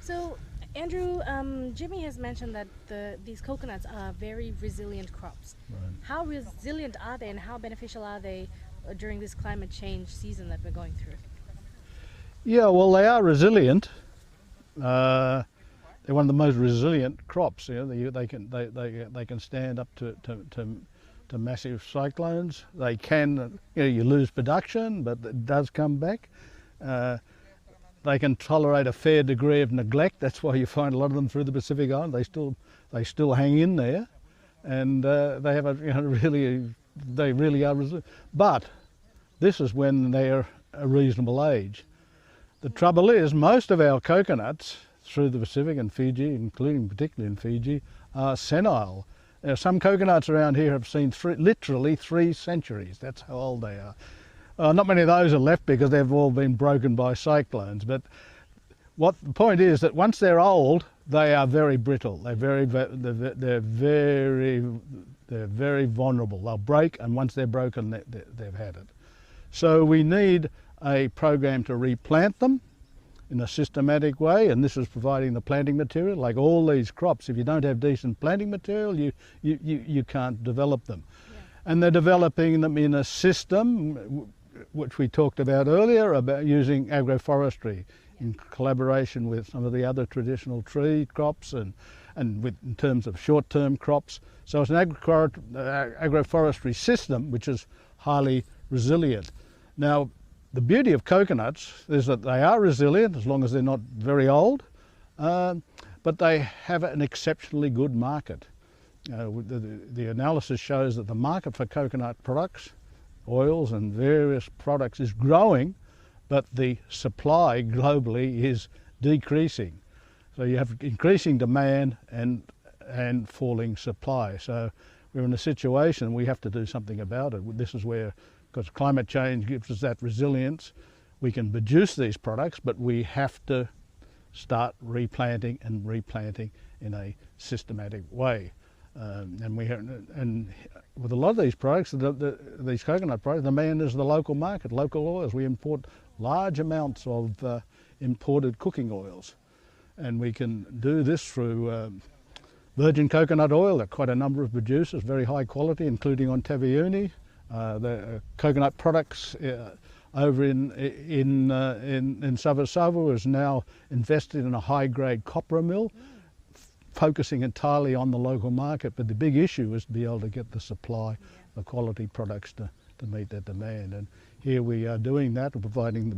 So, Andrew, Jimmy has mentioned that these coconuts are very resilient crops. Right. How resilient are they, and how beneficial are they during this climate change season that we're going through? Yeah, well, they are resilient. They're one of the most resilient crops. You know, they can stand up to massive cyclones. They can, you lose production, but it does come back. They can tolerate a fair degree of neglect. That's why you find a lot of them through the Pacific Island. They still hang in there, and they have they really are resilient. But this is when they're a reasonable age. The trouble is, most of our coconuts through the Pacific and Fiji, including particularly in Fiji, are senile. Now, some coconuts around here have seen literally 3 centuries. That's how old they are. Not many of those are left because they've all been broken by cyclones. But what the point is that once they're old, they are very brittle. They're very vulnerable. They'll break, and once they're broken, they've had it. So we need a program to replant them in a systematic way, and this is providing the planting material. Like all these crops, if you don't have decent planting material, you can't develop them. Yeah. And they're developing them in a system which we talked about earlier, about using agroforestry in collaboration with some of the other traditional tree crops and in terms of short-term crops. So it's an agroforestry system which is highly resilient. Now, the beauty of coconuts is that they are resilient as long as they're not very old, but they have an exceptionally good market. The analysis shows that the market for coconut products, oils and various products is growing, but the supply globally is decreasing. So you have increasing demand and falling supply. So we're in a situation we have to do something about it. This is where, because climate change gives us that resilience, we can produce these products, but we have to start replanting in a systematic way. And with a lot of these products, these coconut products, the demand is the local market, local oils. We import large amounts of imported cooking oils, and we can do this through virgin coconut oil. There are quite a number of producers, very high quality, including on Taveuni. The coconut products over in Savasavu is now invested in a high-grade copra mill, focusing entirely on the local market. But the big issue is to be able to get the supply, the quality products to meet that demand. And here we are doing that, providing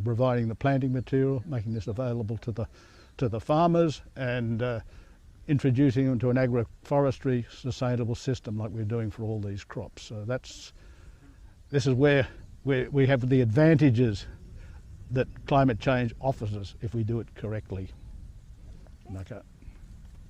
the planting material, making this available to the farmers, and introducing them to an agroforestry sustainable system like we're doing for all these crops. So this is where we have the advantages that climate change offers us if we do it correctly. Okay.